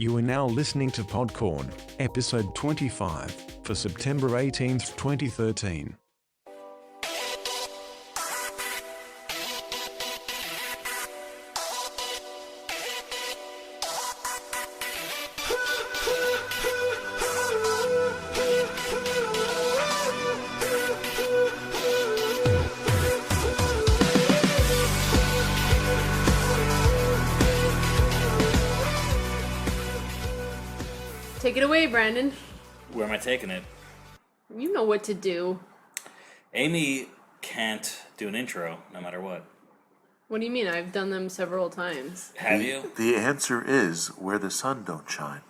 You are now listening to PODCORN, episode 25, for September 18th, 2013. Take it away, Brandon. Where am I taking it? You know what to do. Amy can't do an intro, no matter what. What do you mean? I've done them several times. Have you? The answer is where the sun don't shine.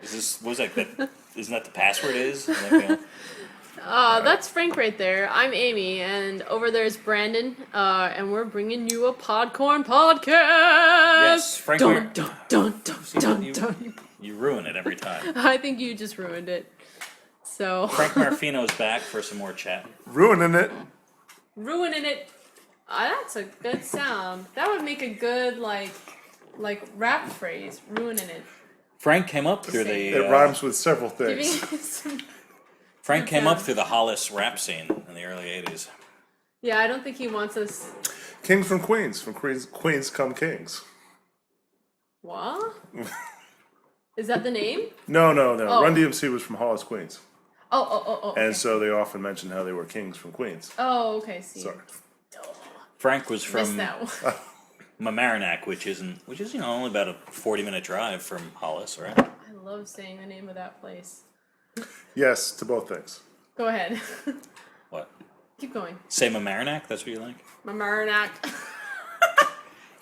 Is this, what was that? Isn't that the password is? That's Frank right there. I'm Amy, and over there is Brandon, and we're bringing you a PODCORN podcast. Yes, Frank dun, dun, dun, dun, dun, dun. You ruin it every time. I think you just ruined it. So Frank Marraffino's back for some more chat. Ruining it. ruining it. That's a good sound. That would make a good like rap phrase. Ruining it. Frank came up through the... It rhymes with several Giving things. some. Frank came up through the Hollis rap scene in the early 80s. Yeah, I don't think he wants us. Kings from Queens. From Queens come kings. What? Is that the name? No. Oh. Run DMC was from Hollis, Queens. Oh. And Okay. so they often mention how they were kings from Queens. Oh, okay. See. Sorry. Frank was Missed from that one. Mamaroneck, which is only about a 40-minute drive from Hollis, right? I love saying the name of that place. Yes, to both things. Go ahead. What? Keep going. Say Mamaroneck? That's what you like? Mamaroneck.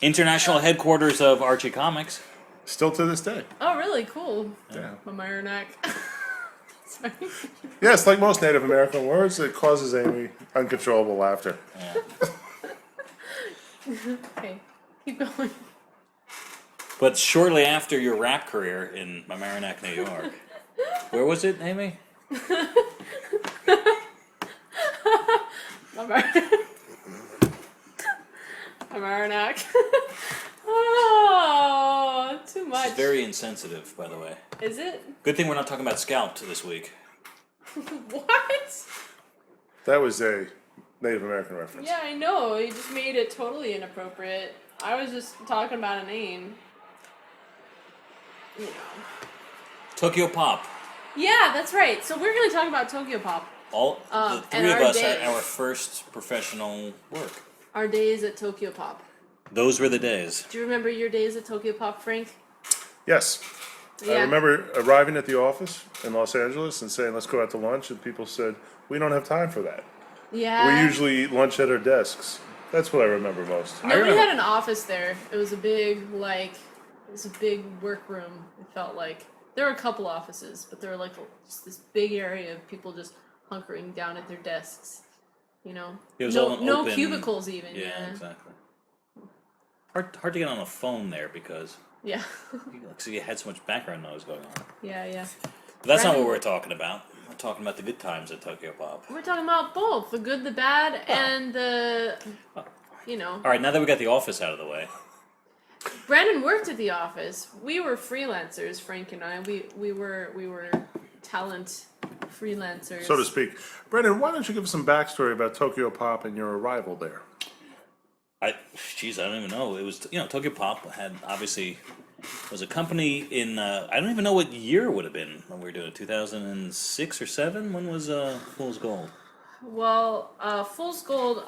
International headquarters of Archie Comics. Still to this day. Oh, really? Cool. Yeah. Mamaroneck. Sorry. Yes, like most Native American words, it causes Amy uncontrollable laughter. Yeah. Okay. Keep going. But shortly after your rap career in Mamaroneck, New York, where was it, Amy? Mamaroneck. Oh, too much. It's very insensitive, by the way. Is it? Good thing we're not talking about Scalped this week. What? That was a Native American reference. Yeah, I know. You just made it totally inappropriate. I was just talking about a name. You know. Tokyopop. Yeah, that's right. So we're going to talk about Tokyopop. All the and three of our us days. had our first professional work. Our days at Tokyopop. Those were the days. Do you remember your days at Tokyopop, Frank? Yes. Yeah. I remember arriving at the office in Los Angeles and saying, let's go out to lunch, and people said, we don't have time for that. Yeah. We usually eat lunch at our desks. That's what I remember most. Nobody had an office there. It was a big, workroom, it felt like. There were a couple offices, but there were just this big area of people just hunkering down at their desks. You know? It was all no open, cubicles even. Yeah, exactly. Hard to get on the phone there because Yeah. you had so much background noise going on. Yeah. But that's not Brandon- what we're talking about. We're talking about the good times at Tokyopop. We're talking about both, the good, the bad, and the, All right, now that we got the office out of the way, Brandon worked at the office. We were freelancers, Frank and I. We were talent freelancers. So to speak. Brendan, why don't you give us some backstory about Tokyopop and your arrival there? I don't even know. It was, Tokyopop had obviously was a company in, I don't even know what year it would have been when we were doing it, 2006 or 7? When was Fool's Gold? Well, Fool's Gold,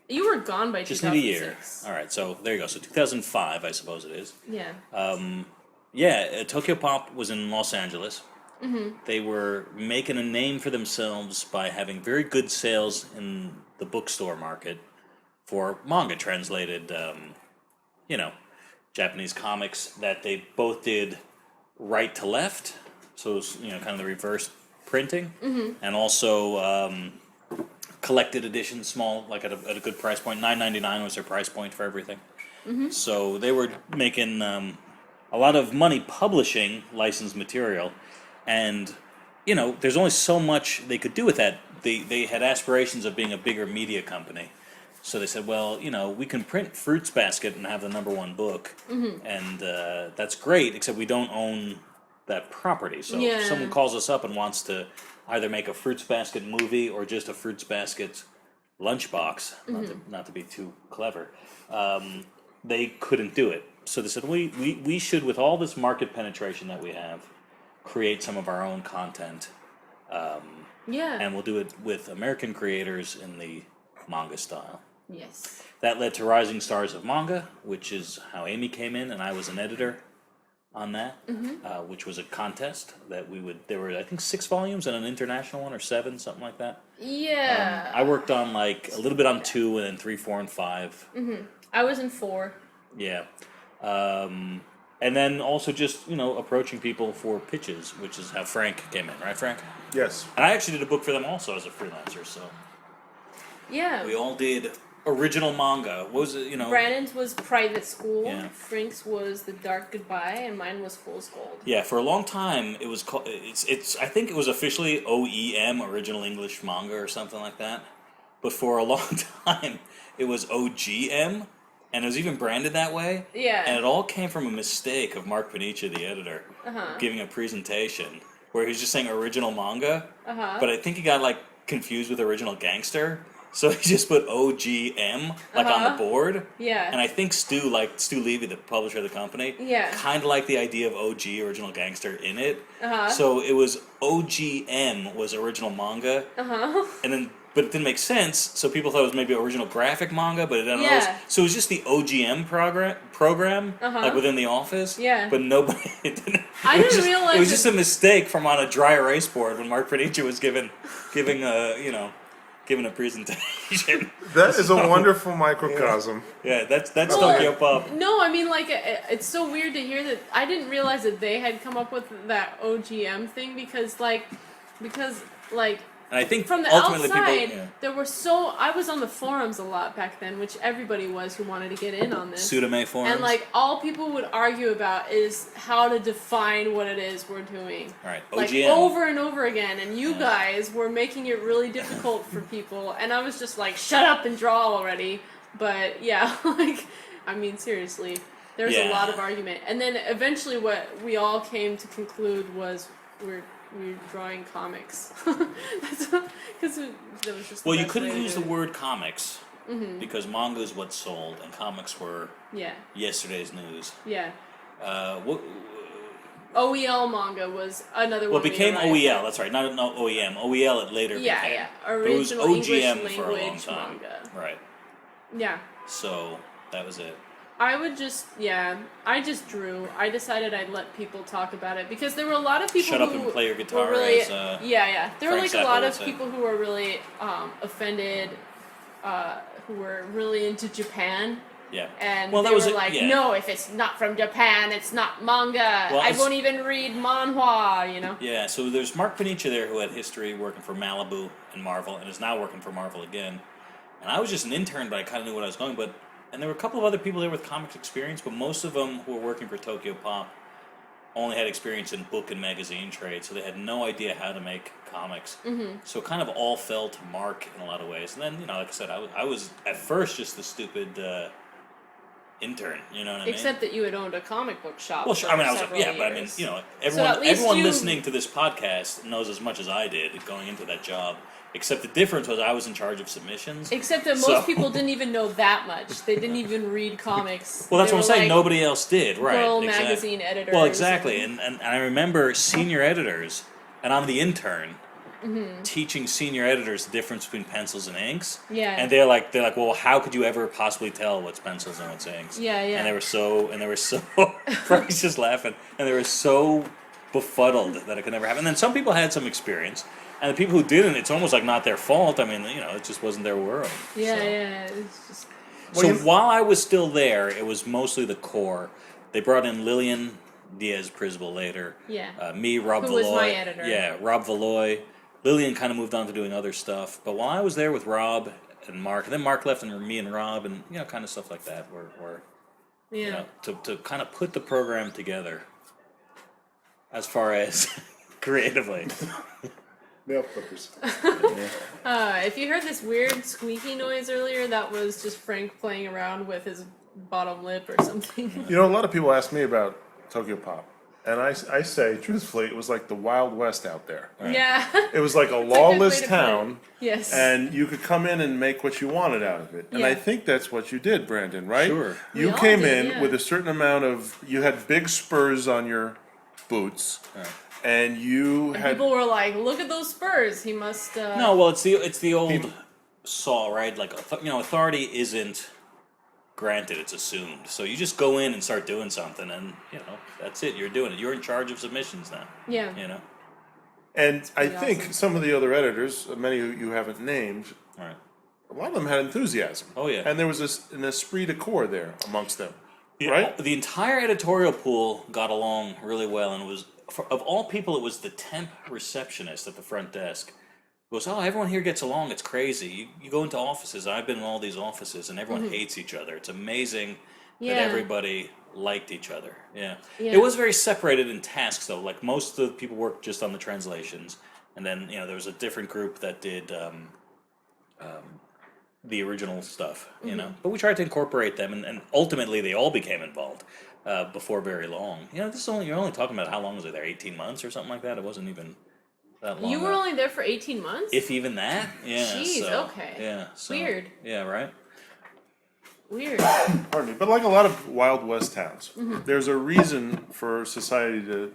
you were gone by Just 2006. need a year. All right, so there you go. So 2005, I suppose it is. Yeah. Tokyopop was in Los Angeles. Mm-hmm. They were making a name for themselves by having very good sales in the bookstore market for manga translated, Japanese comics that they both did right to left, so it was, kind of the reverse printing, and also collected edition, small, like at a good price point. $9.99 was their price point for everything. Mm-hmm. So they were making a lot of money publishing licensed material, and there's only so much they could do with that. They had aspirations of being a bigger media company, So they said, well, we can print Fruits Basket and have the #1 book, and that's great, except we don't own that property. So if someone calls us up and wants to either make a Fruits Basket movie or just a Fruits Basket lunchbox, not to be too clever, they couldn't do it. So they said, we should, with all this market penetration that we have, create some of our own content. And we'll do it with American creators in the manga style. Yes. That led to Rising Stars of Manga, which is how Amy came in, and I was an editor on that, which was a contest that there were, I think, 6 volumes and an international one, or 7, something like that. Yeah. I worked on, a little bit on 2, and then 3, 4, and 5. I was in 4. Yeah. And then also just, approaching people for pitches, which is how Frank came in, right, Frank? Yes. And I actually did a book for them also as a freelancer, so. Yeah. We all did original manga. What was it, Brandon's was Private School, Yeah. Frank's was The Dark Goodbye, and mine was Fool's Gold. Yeah, for a long time, it was called, I think it was officially OEM, Original English Manga, or something like that. But for a long time, it was OGM. And it was even branded that way. Yeah. And it all came from a mistake of Mark Panicia, the editor, giving a presentation where he was just saying original manga. But I think he got, confused with original gangster. So he just put OGM, on the board. Yeah. And I think Stu Levy, the publisher of the company, kind of liked the idea of OG, original gangster, in it. So it was OGM was original manga. And then... But it didn't make sense, so people thought it was maybe original graphic manga, but it didn't. So it was just the OGM program, within the office. Yeah. But nobody. I didn't realize it was just a mistake from on a dry erase board when Mark Panicia was giving a presentation. That is a wonderful microcosm. Yeah, that's Tokyopop. No, I mean, it's so weird to hear that. I didn't realize that they had come up with that OGM thing because And I think from the ultimately outside, people, there were I was on the forums a lot back then, which everybody was who wanted to get in on this. Pseudome forums. And all people would argue about is how to define what it is we're doing. Right, OGM. Over and over again, and you guys were making it really difficult for people, and I was just like, shut up and draw already. But yeah, I mean, seriously, there's a lot of argument. And then eventually what we all came to conclude was we're drawing comics. Because that was just. Well, you couldn't use the word comics because manga is what sold, and comics were yesterday's news. Yeah. What? OEL manga was another one. Well, it became OEL. That's right. Not OEM. OEL it later became. Yeah. But it was Original OGM English for a long language time. manga. Right. Yeah. So that was it. I just drew. I decided I'd let people talk about it because there were a lot of people Shut up who and play your guitar. were really, as, There were Frank a Zappa lot would of say. people who were really offended, who were really into Japan. Yeah. And well, they that was were like, no, if it's not from Japan, it's not manga. Well, I won't even read manhwa, Yeah, so there's Mark Panicia there who had history working for Malibu and Marvel and is now working for Marvel again. And I was just an intern, but I kind of knew what I was going. And there were a couple of other people there with comics experience, but most of them who were working for Tokyopop only had experience in book and magazine trade, so they had no idea how to make comics. Mm-hmm. So it kind of all fell to Mark in a lot of ways. And then, like I said, I was at first just the stupid intern, you know what I mean? Except that you had owned a comic book shop. Well, for I mean, I was several but I mean, years. everyone listening to this podcast knows as much as I did going into that job. Except the difference was I was in charge of submissions. Except that most people didn't even know that much. They didn't even read comics. Well, that's They what I'm were saying. Nobody else did, right? Girl exactly. magazine editors. Well, exactly. And I remember senior editors, and I'm the intern, teaching senior editors the difference between pencils and inks. Yeah. And they're like, well, how could you ever possibly tell what's pencils and what's inks? Yeah. And they were so, Frank's just laughing, and they were so befuddled that it could never happen. And then some people had some experience. And the people who didn't, it's almost like not their fault. I mean, it just wasn't their world. Yeah, so. yeah. It's just... So while I was still there, it was mostly the core. They brought in Lillian Diaz-Prisbal later. Yeah. Me, Rob Valois. Who was my editor. Yeah, Rob Valois. Lillian kind of moved on to doing other stuff. But while I was there with Rob and Mark, and then Mark left and me and Rob and, kind of stuff like that, were to kind of put the program together as far as creatively. Nail clippers. If you heard this weird squeaky noise earlier, that was just Frank playing around with his bottom lip or something. You know, a lot of people ask me about Tokyopop, and I say, truthfully, it was like the Wild West out there. Yeah. It was like a good way lawless to put it. town, Yes. and you could come in and make what you wanted out of it. And Yeah. I think that's what you did, Brandon, right? Sure. You We all came did, in yeah. with a certain amount of, you had big spurs on your boots, and you had... People were like, "Look at those spurs. He must." No, well, it's the old saw, right? Like, authority isn't granted; it's assumed. So you just go in and start doing something, and that's it. You're doing it. You're in charge of submissions now. Yeah. And I Pretty think awesome. some of the other editors, many who you haven't named, All right. a lot of them had enthusiasm. Oh, yeah. And there was an esprit de corps there amongst them, Yeah, right? The entire editorial pool got along really well, and it was of all people, it was the temp receptionist at the front desk. Goes, oh, everyone here gets along. It's crazy. You go into offices. I've been in all these offices, and everyone hates each other. It's amazing Yeah. that everybody liked each other. Yeah. Yeah. It was very separated in tasks, though. Like, most of the people worked just on the translations, and then there was a different group that did the original stuff. But we tried to incorporate them, and ultimately they all became involved before very long. This is you're only talking about how long was it there? 18 months or something like that. It wasn't even that long. You were only there for 18 months. If even that. Yeah. Jeez, so, okay. Yeah. So, Weird. Yeah. Right. Weird. Pardon me. But like a lot of Wild West towns, there's a reason for society to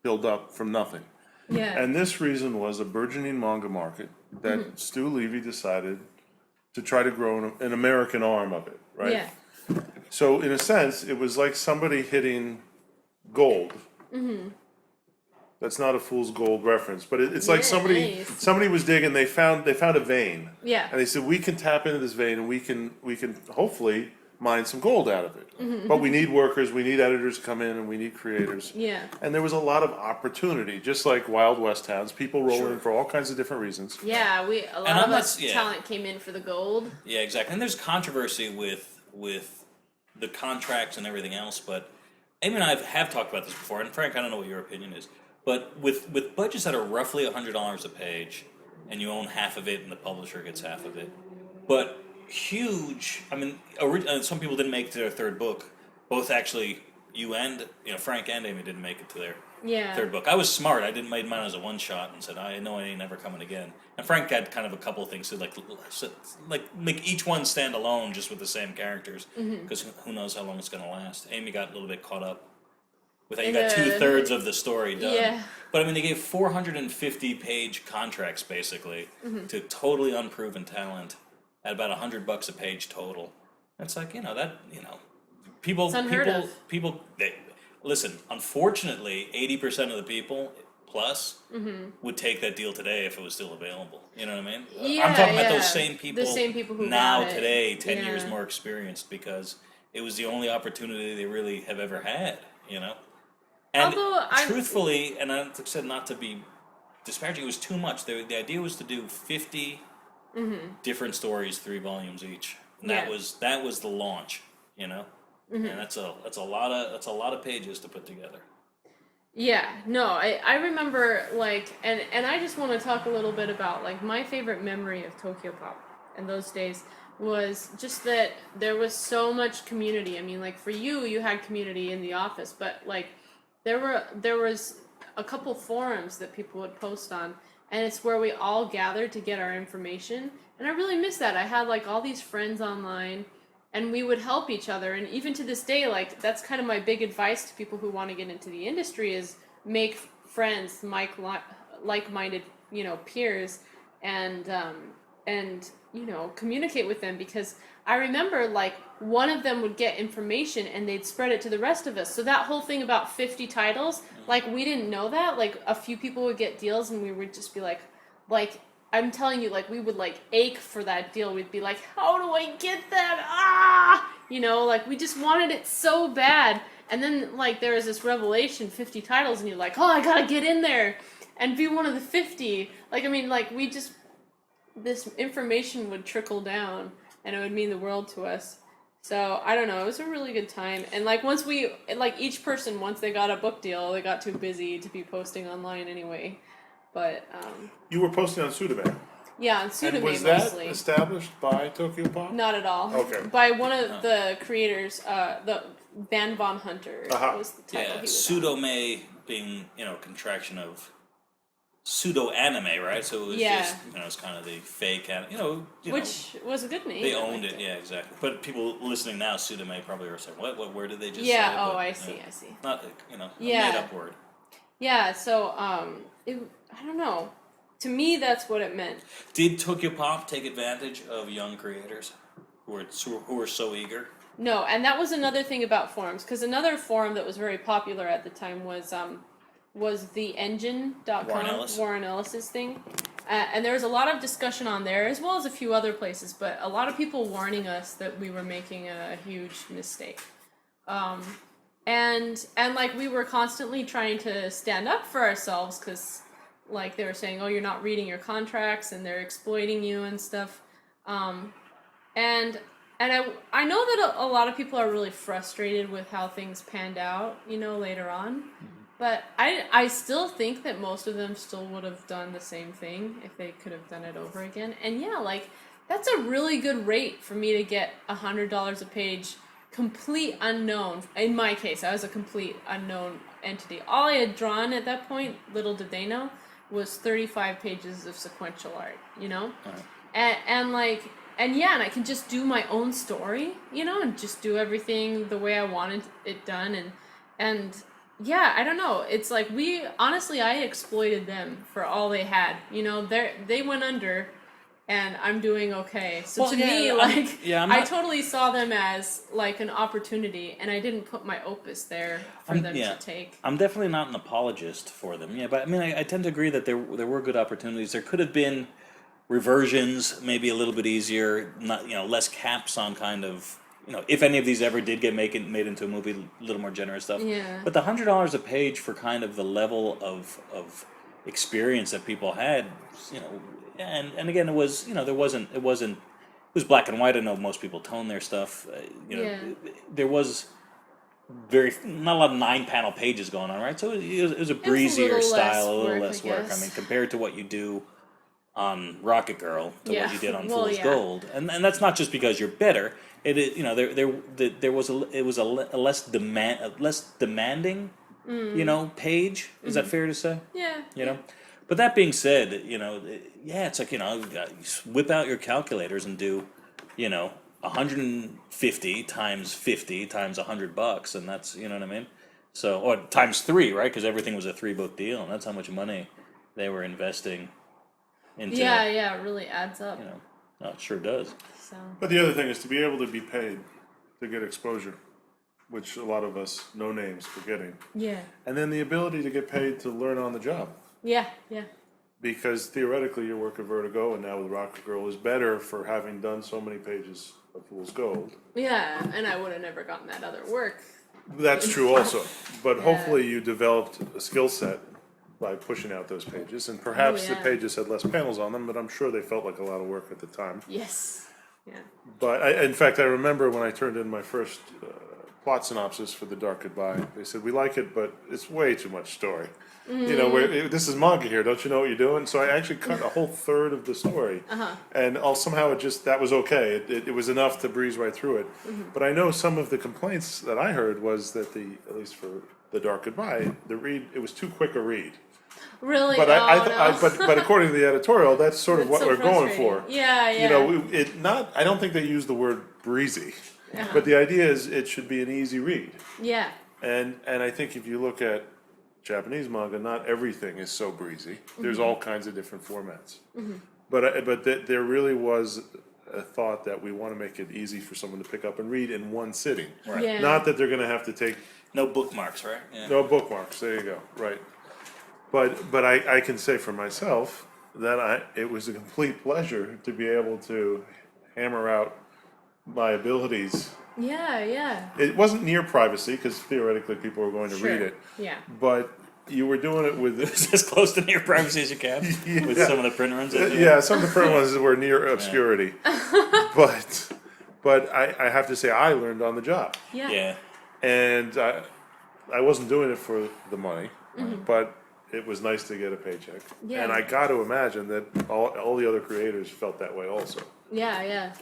build up from nothing. Yeah. And this reason was a burgeoning manga market that Stu Levy decided to try to grow an American arm of it, right? Yeah. So in a sense, it was like somebody hitting gold. That's not a fool's gold reference, but it's like Yeah, nice. somebody was digging. They found a vein, Yeah. and they said we can tap into this vein and we can hopefully mine some gold out of it. But we need workers, we need editors to come in, and we need creators. Yeah. And there was a lot of opportunity, just like Wild West towns. People roll Sure. in for all kinds of different reasons. Yeah. A lot I'm of not- us yeah. talent came in for the gold. Yeah, exactly. And there's controversy with the contracts and everything else, but Amy and I have talked about this before, and Frank, I don't know what your opinion is, but with budgets that are roughly $100 a page, and you own half of it and the publisher gets half of it, but huge, I mean, some people didn't make it to their third book, both actually, Frank and Amy didn't make it to their Yeah. third book. I was smart. I didn't make mine as a one shot and said, I know I ain't never coming again. And Frank had kind of a couple of things to like make each one stand alone just with the same characters, because who knows how long it's going to last. Amy got a little bit caught up with that. You got 2/3 of the story done. Yeah. But I mean, they gave 450-page contracts basically to totally unproven talent at about $100 a page total. It's like people It's unheard of. listen. Unfortunately, 80% of the people plus would take that deal today if it was still available. You know what I mean? Yeah, I'm talking about yeah. those same people. The same people who now got it. today, 10 Yeah. years more experienced, because it was the only opportunity they really have ever had. And Although truthfully, and I said not to be disparaging, it was too much. The idea was to do 50 different stories, 3 volumes each. And Yeah. that was the launch, And that's a lot of pages to put together. Yeah, no, I remember, and I just want to talk a little bit about, my favorite memory of Tokyopop in those days was just that there was so much community. I mean, for you had community in the office, but, there was a couple forums that people would post on, and it's where we all gathered to get our information, and I really miss that. I had, all these friends online, and we would help each other, and even to this day, that's kind of my big advice to people who want to get into the industry is make friends, like-minded, peers, and communicate with them, because I remember, one of them would get information and they'd spread it to the rest of us. So that whole thing about 50 titles, we didn't know that. A few people would get deals and we would just be like, I'm telling you, we would, ache for that deal. We'd be like, how do I get that? Ah! We just wanted it so bad. And then, there was this revelation, 50 titles, and you're like, oh, I gotta get in there and be one of the 50. This information would trickle down, and it would mean the world to us. So, I don't know, it was a really good time. And, once each person, once they got a book deal, they got too busy to be posting online anyway. But You were posting on Pseudoband. yeah, on And Pseudoband was that mostly. established by Tokyopop? Not at all. Okay. By one of the creators, the Van Von Hunter was the title. Yeah, he was pseudo-may being, contraction of pseudo-anime, right? So it was Yeah. just, it's kind of the fake, Which was a good name. they I owned liked it, yeah, exactly. But people listening now, pseudo-may probably are saying, what, where did they just say? Yeah, But, I see, I see. Not, a Yeah. made-up word. Yeah, so, I don't know. To me, that's what it meant. Did Tokyopop take advantage of young creators who were so eager? No, and that was another thing about forums, because another forum that was very popular at the time was the engine.com, Warren Ellis's thing. And there was a lot of discussion on there, as well as a few other places, but a lot of people warning us that we were making a huge mistake. And like, we were constantly trying to stand up for ourselves, because, like, they were saying, oh, you're not reading your contracts, and they're exploiting you and stuff. And I know that a lot of people are really frustrated with how things panned out, later on. But I still think that most of them still would have done the same thing if they could have done it over again. And yeah, like, that's a really good rate for me to get $100 a page, complete unknown. In my case, I was a complete unknown entity. All I had drawn at that point, little did they know, was 35 pages of sequential art, And I can just do my own story, and just do everything the way I wanted it done, and yeah, I don't know. It's like I exploited them for all they had. They went under, and I'm doing okay. So Well, to yeah, me, I'm I not- totally saw them as like an opportunity, and I didn't put my opus there for them to take. I'm definitely not an apologist for them. Yeah, but I mean, I tend to agree that there were good opportunities. There could have been reversions, maybe a little bit easier, not less caps on kind of if any of these ever did get made into a movie, a little more generous stuff. Yeah. But the $100 a page for kind of the level of experience that people had, and again, it was it was black and white. I know most people tone their stuff. There was not a lot of 9-panel pages going on, right? So it was a breezier style, a little less work. I mean, compared to what you do on Rocket Girl to what you did on Fool's Gold, and that's not just because you're better. It is, there was a less demanding, page. Is that fair to say? Yeah. But that being said, it's like you whip out your calculators and do, 150 times 50 times $100, and that's what I mean. So, or times 3, right? Because everything was a 3-book deal, and that's how much money they were investing into. Yeah, it really adds up. No, it sure does. So. But the other thing is to be able to be paid to get exposure, which a lot of us, no names, are getting. Yeah. And then the ability to get paid to learn on the job. Yeah. Because theoretically your work at Vertigo and now with Rocket Girl is better for having done so many pages of Fool's Gold. Yeah, and I would have never gotten that other work. That's true also. But hopefully you developed a skill set by pushing out those pages. And perhaps the pages had less panels on them, but I'm sure they felt like a lot of work at the time. Yes. Yeah. But in fact, I remember when I turned in my first plot synopsis for The Dark Goodbye, they said, we like it, but it's way too much story. This is manga here, don't you know what you're doing? So I actually cut a whole third of the story. And somehow that was okay. It was enough to breeze right through it. But I know some of the complaints that I heard was that at least for The Dark Goodbye, it was too quick a read. Really? But but according to the editorial, that's sort of what we're going for. Yeah. I don't think they use the word breezy, but the idea is it should be an easy read. Yeah. And I think if you look at Japanese manga, not everything is so breezy. There's all kinds of different formats. But there really was a thought that we want to make it easy for someone to pick up and read in one sitting. Right. Yeah. Not that they're going to have to take No bookmarks, right? Yeah. no bookmarks. There you go. Right. But I can say for myself that it was a complete pleasure to be able to hammer out my abilities. Yeah. It wasn't near privacy because theoretically people were going to read it. Yeah. But you were doing it with It's as close to near privacy as you can with some of the print runs. yeah, some of the print ones were near obscurity. But I have to say I learned on the job. Yeah. Yeah. And I wasn't doing it for the money, but it was nice to get a paycheck. Yeah. And I got to imagine that all the other creators felt that way also. Yeah.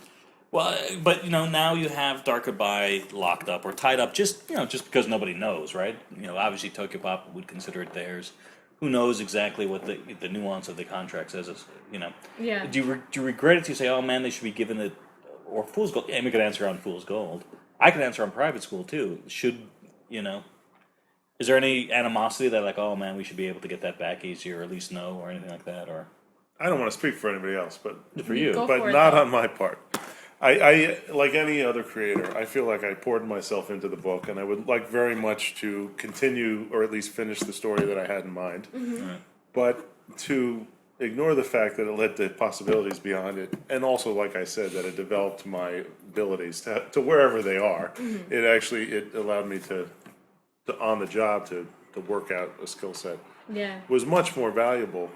Well, but now you have Dark Goodbye locked up or tied up just because nobody knows, right? Obviously Tokyopop would consider it theirs. Who knows exactly what the nuance of the contract says? Yeah. Do you regret it? Do you say, oh man, they should be given it, or Fool's Gold? Amy could answer on Fool's Gold. I could answer on Private School too. Is there any animosity that like, oh man, we should be able to get that back easier, or at least know, or anything like that, or? I don't want to speak for anybody else, but For you. Go but for it, not though. on my part. I like any other creator, I feel like I poured myself into the book, and I would like very much to continue or at least finish the story that I had in mind. Right. But to ignore the fact that it led to possibilities beyond it, and also, like I said, that it developed my abilities to wherever they are. It allowed me to on the job to work out a skill set. Yeah. Was much more valuable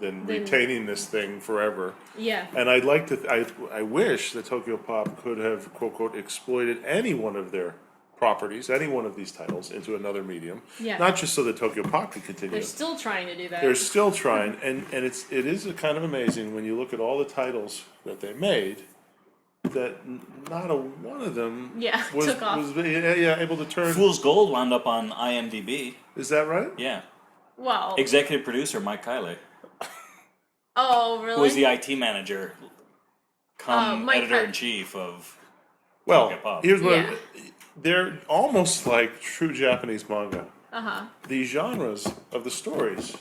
than retaining this thing forever. Yeah. And I'd like to. I wish that Tokyopop could have quote unquote exploited any one of their properties, any one of these titles, into another medium. Yeah. Not just so that Tokyopop could continue. They're still trying to do that. They're still trying, and it is kind of amazing when you look at all the titles that they made, that not a one of them took off. was able to turn. Fool's Gold wound up on IMDb. Is that right? Yeah. Wow. Executive producer Mike Kiley, Oh, really? who was the IT manager, Mike editor-in-chief of Well, Tokyopop. here's what Yeah. they're almost like true Japanese manga. Uh-huh. The genres of the stories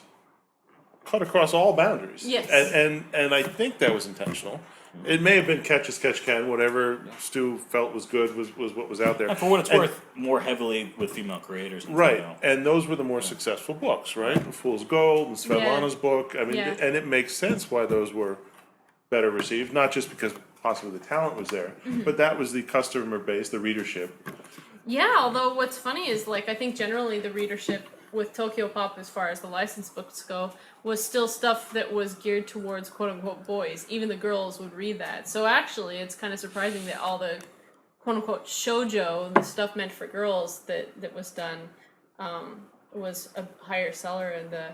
cut across all boundaries. Yes. And I think that was intentional. It may have been catch as catch can, whatever Stu felt was good was what was out there. And for what it's And- worth, more heavily with female creators. than Right, female. and those were the more successful books, right? Fool's Gold and Svetlana's book. I mean, Yeah. and it makes sense why those were better received, not just because possibly the talent was there, but that was the customer base, the readership. Yeah, although what's funny is, like, I think generally the readership with Tokyopop, as far as the licensed books go, was still stuff that was geared towards quote-unquote boys. Even the girls would read that. So actually, it's kind of surprising that all the quote-unquote shoujo, the stuff meant for girls that was done, was a higher seller in the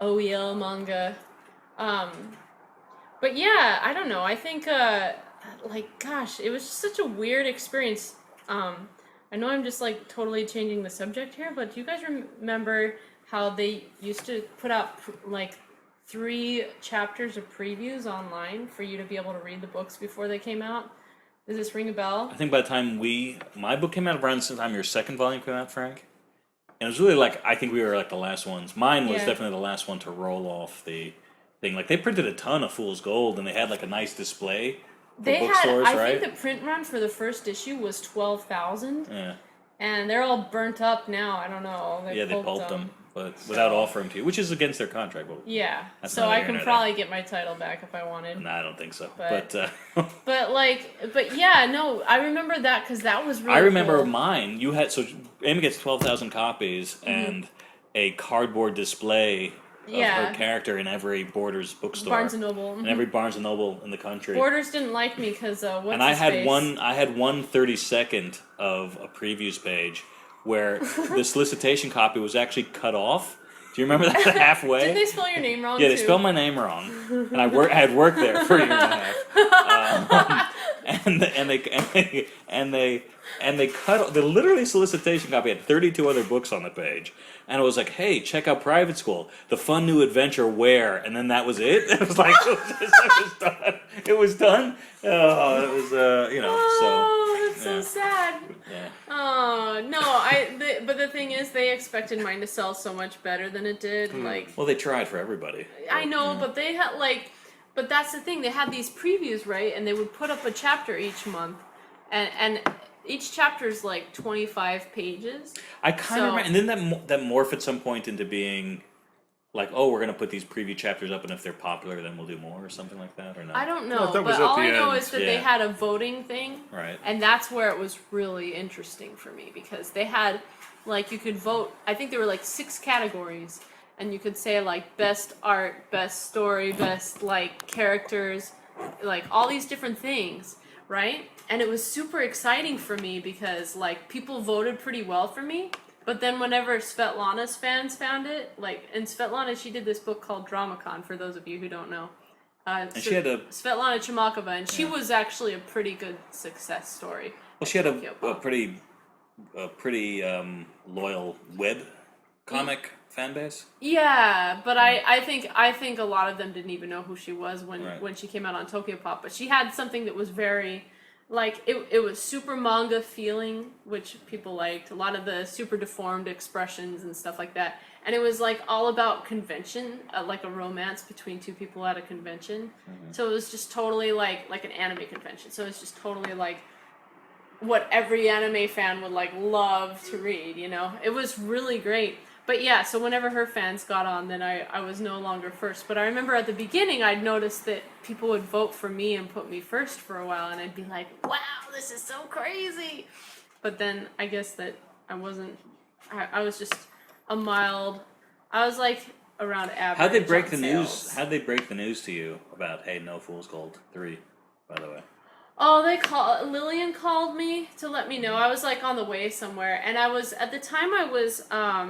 OEL manga. But yeah, I don't know. I think, gosh, it was just such a weird experience. I know I'm just, like, totally changing the subject here, but do you guys remember how they used to put out, 3 chapters of previews online for you to be able to read the books before they came out? Does this ring a bell? I think by the time my book came out around the same time your second volume came out, Frank. And it was really like, I think we were like the last ones. Mine was definitely the last one to roll off the thing. Like, they printed a ton of Fool's Gold, and they had like a nice display for They had, bookstores, I right? think the print run for the first issue was 12,000, Yeah. and they're all burnt up now. I don't know. They pulped them, but without offering to you, which is against their contract. But Yeah, That's so not I your can internet. probably get my title back if I wanted. no, I don't think so. But- But But yeah, no, I remember that because that was really I remember cool. mine. You had Amy gets 12,000 copies and a cardboard display of Yeah. her character in every Borders bookstore, Barnes and Noble. in every Barnes and Noble in the country. Borders didn't like me because what's And I his had face? I had 1/32 of a previews page where the solicitation copy was actually cut off. Do you remember that halfway? Didn't they spell your name wrong? Yeah, they too? spelled my name wrong, and I had worked there for a year and a half. And they cut the literally solicitation copy had 32 other books on the page, and it was like, hey, check out Private School, the fun new adventure where, and then that was it. It was like it was done. It was done. Oh, it was Oh, that's so yeah. sad. Yeah. Oh no, but the thing is, they expected mine to sell so much better than it did. Like, Well, they tried for everybody. I know, but they had but that's the thing. They had these previews, right? And they would put up a chapter each month, and each chapter is like 25 pages. I kind of So- remember, and then that morphed at some point into being like, oh, we're gonna put these preview chapters up, and if they're popular, then we'll do more or something like that, or not. I don't know, that was but at all the I know end. is that they Yeah. had a voting thing, Right. and that's where it was really interesting for me because they had, you could vote. I think there were 6 categories, and you could say best art, best story, best characters, all these different things, right? And it was super exciting for me because people voted pretty well for me. But then whenever Svetlana's fans found it, and Svetlana, she did this book called DramaCon, for those of you who don't know. And she had a... Svetlana Chmakova, and she was actually a pretty good success story. Well, she had a pretty loyal web comic fan base. Yeah, but I think a lot of them didn't even know who she was when she came out on Tokyopop. But she had something that was very, it was super manga feeling, which people liked. A lot of the super deformed expressions and stuff like that. And it was all about convention, like a romance between two people at a convention. Mm-hmm. So it was just totally like an anime convention. So it's just totally what every anime fan would love to read, It was really great. But yeah, so whenever her fans got on, then I was no longer first. But I remember at the beginning, I'd noticed that people would vote for me and put me first for a while, and I'd be like, wow, this is so crazy. But then I guess that I wasn't, I was just I was around average. How'd they break the news? How'd they break the news to you about, hey, no Fool's Gold 3, by the way? Oh, Lillian called me to let me know. I was on the way somewhere, and at the time I was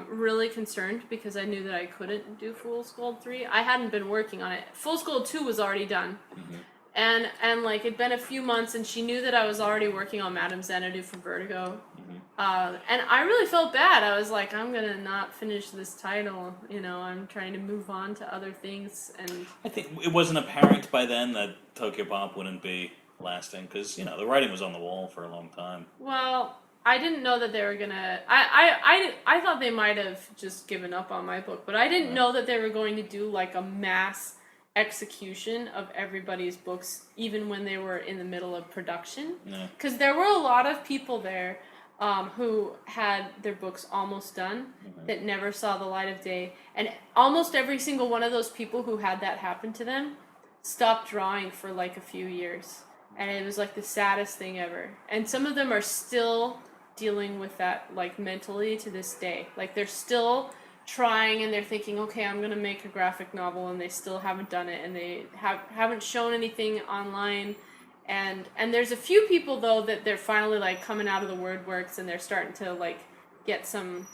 really concerned because I knew that I couldn't do Fool's Gold 3. I hadn't been working on it. Fool's Gold 2 was already done. Mm-hmm. And it'd been a few months, and she knew that I was already working on Madame Xanadu for Vertigo. Mm-hmm. And I really felt bad. I was I'm gonna not finish this title. I'm trying to move on to other things. And I think it wasn't apparent by then that Tokyopop wouldn't be lasting, because the writing was on the wall for a long time. Well, I didn't know that they were gonna. I thought they might have just given up on my book, but I didn't know that they were going to do a mass execution of everybody's books, even when they were in the middle of production. Because there were a lot of people there who had their books almost done that never saw the light of day, and almost every single one of those people who had that happen to them stopped drawing for a few years. And it was the saddest thing ever. And some of them are still dealing with that mentally to this day. They're still trying, and they're thinking, okay, I'm gonna make a graphic novel, and they still haven't done it, and they haven't shown anything online. And there's a few people though that they're finally coming out of the WordWorks, and they're starting to get some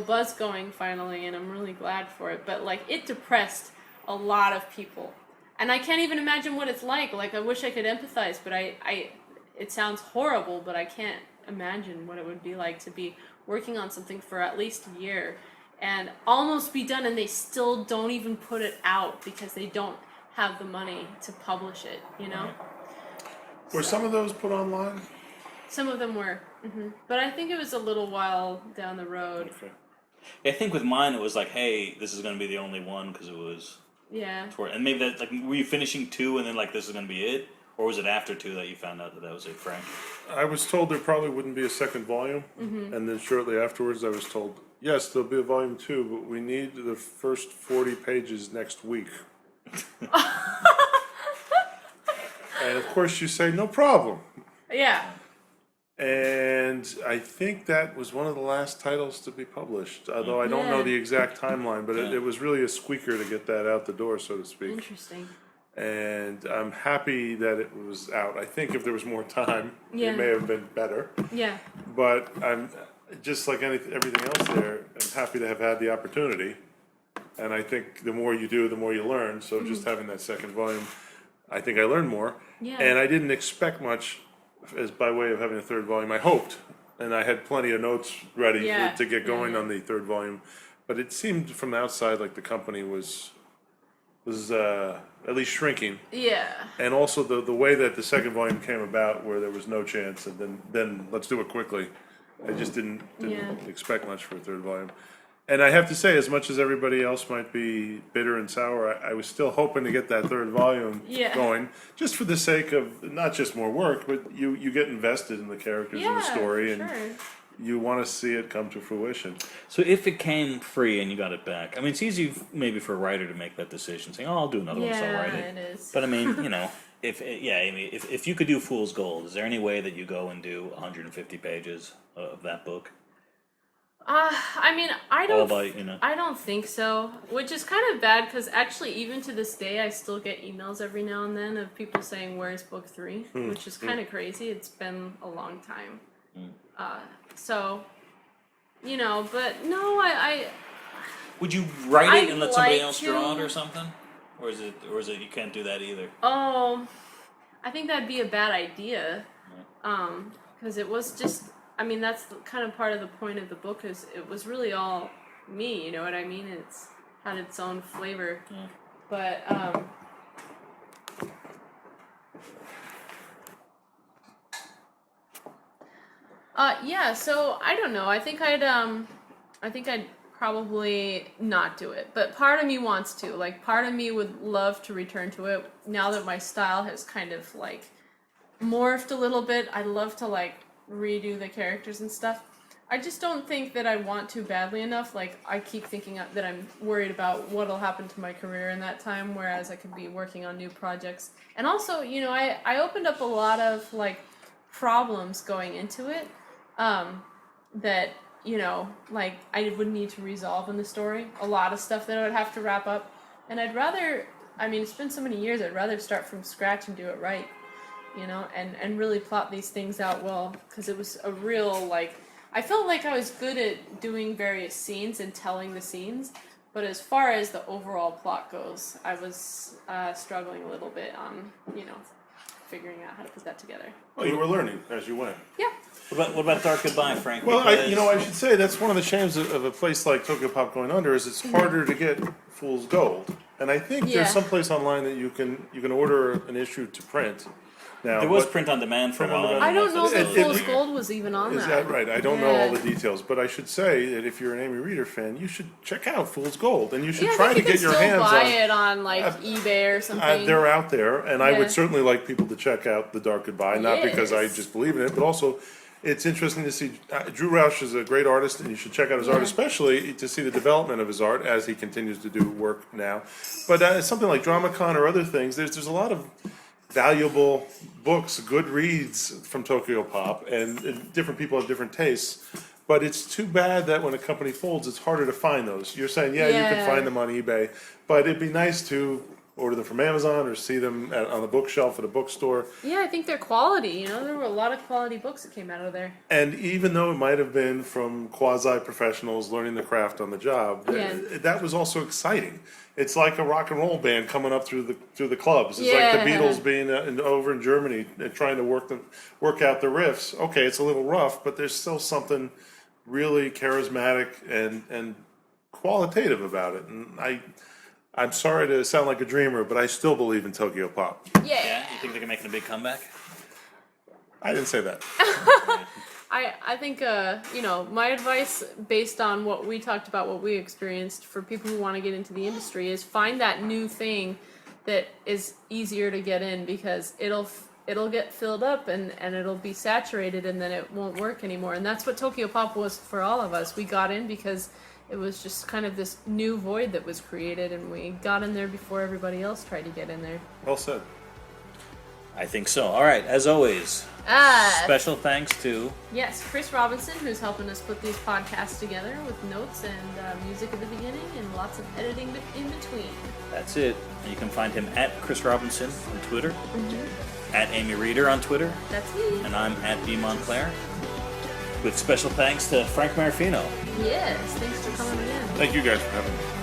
buzz going finally, and I'm really glad for it. But it depressed a lot of people. And I can't even imagine what it's like. I wish I could empathize, but it sounds horrible, but I can't imagine what it would be like to be working on something for at least a year and almost be done, and they still don't even put it out because they don't have the money to publish it, Were some of those put online? Some of them were. Mm-hmm. But I think it was a little while down the road. Okay. I think with mine, it was hey, this is going to be the only one, because it was... Yeah. And maybe that, were you finishing 2 and then this is going to be it? Or was it after 2 that you found out that was it, Frank? I was told there probably wouldn't be a second volume, and then shortly afterwards I was told, yes, there'll be a volume 2, but we need the first 40 pages next week. And of course you say, no problem. Yeah. And I think that was one of the last titles to be published, although I don't know the exact timeline, but it was really a squeaker to get that out the door, so to speak. Interesting. And I'm happy that it was out. I think if there was more time, it may have been better. Yeah. But I'm just like everything else there, I'm happy to have had the opportunity. And I think the more you do, the more you learn. So just having that second volume, I think I learned more. Yeah. And I didn't expect much as by way of having a third volume. I hoped, and I had plenty of notes ready to get going on the third volume. But it seemed from the outside like the company was at least shrinking. Yeah. And also the way that the second volume came about, where there was no chance, and then let's do it quickly. I just didn't expect much for a third volume. And I have to say, as much as everybody else might be bitter and sour, I was still hoping to get that third volume going, just for the sake of not just more work, but you get invested in the characters and the story, and you want to see it come to fruition. So if it came free and you got it back, I mean, it's easy maybe for a writer to make that decision, saying, "Oh, I'll do another one, so I'll write it." Yeah, it is. But I mean, if you could do Fool's Gold, is there any way that you go and do 150 pages of that book? I mean, I don't think so, which is kind of bad, because actually, even to this day, I still get emails every now and then of people saying, "Where's book 3?" Which is kind of crazy. It's been a long time. So, But no, I Would you write it I'd and let somebody like else draw it or something? Or is it you can't do that either? oh, I think that'd be a bad idea. Because it was just, that's kind of part of the point of the book is it was really all me, you know what I mean? It's had its own flavor. Yeah. But, yeah, so I don't know. I think I'd probably not do it. But part of me wants to. Like, part of me would love to return to it now that my style has kind of, like, morphed a little bit. I'd love to, like, redo the characters and stuff. I just don't think that I want to badly enough. Like, I keep thinking that I'm worried about what'll happen to my career in that time, whereas I could be working on new projects. And also, I opened up a lot of, like, problems going into it that, like, I would need to resolve in the story. A lot of stuff that I would have to wrap up. And I'd rather, it's been so many years, I'd rather start from scratch and do it right, and really plot these things out well, because it was a real, like, I felt like I was good at doing various scenes and telling the scenes, but as far as the overall plot goes, I was struggling a little bit on, figuring out how to put that together. Well, you were learning as you went. Yeah. What about Dark Goodbye, Frank? Well, Because- I should say that's one of the shames of a place like Tokyopop going under is it's harder to get Fool's Gold, and I think Yeah. there's some place online that you can order an issue to print. Now, There was but- print on demand for a Print on while. demand. I don't know if if Fool's Gold was even on Is that. that right? I don't know all Yeah. the details, but I should say that if you're an Amyreeder fan, you should check out Fool's Gold, and you should Yeah, try I to think you get can your still hands buy on. it on, like, eBay or something. They're out there, and I Yeah. would certainly like people to check out The Dark Goodbye, not because I Yes. just believe in it, but also it's interesting to see. Drew Roush is a great artist, and you should check out his art, Yeah. especially to see the development of his art as he continues to do work now. But something like DramaCon or other things, there's a lot of valuable books, good reads from Tokyopop, and different people have different tastes. But it's too bad that when a company folds, it's harder to find those. You're saying, you Yeah. can find them on eBay, but it'd be nice to order them from Amazon or see them on the bookshelf at a bookstore. Yeah, I think they're quality. There were a lot of quality books that came out of there. And even though it might have been from quasi-professionals learning the craft on the job, Yeah. that was also exciting. It's like a rock and roll band coming up through the clubs. It's like Yeah. the Beatles being over in Germany trying to work out the riffs. Okay, it's a little rough, but there's still something really charismatic and qualitative about it. And I'm sorry to sound like a dreamer, but I still believe in Tokyopop. Yeah, you think they're making a big comeback? I didn't say that. I think, my advice based on what we talked about, what we experienced for people who want to get into the industry is find that new thing that is easier to get in, because it'll get filled up and it'll be saturated and then it won't work anymore. And that's what Tokyopop was for all of us. We got in because it was just kind of this new void that was created, and we got in there before everybody else tried to get in there. Well said. I think so. All right, as always, special thanks to Yes, Chris Robinson, who's helping us put these podcasts together with notes and music at the beginning and lots of editing in between. That's it. You can find him at Chris Robinson on Twitter, at Amyreeder on Twitter, That's me. and I'm at Bmontclare. With special thanks to Frank Marraffino. Yes, thanks for coming again. Thank you guys for having me.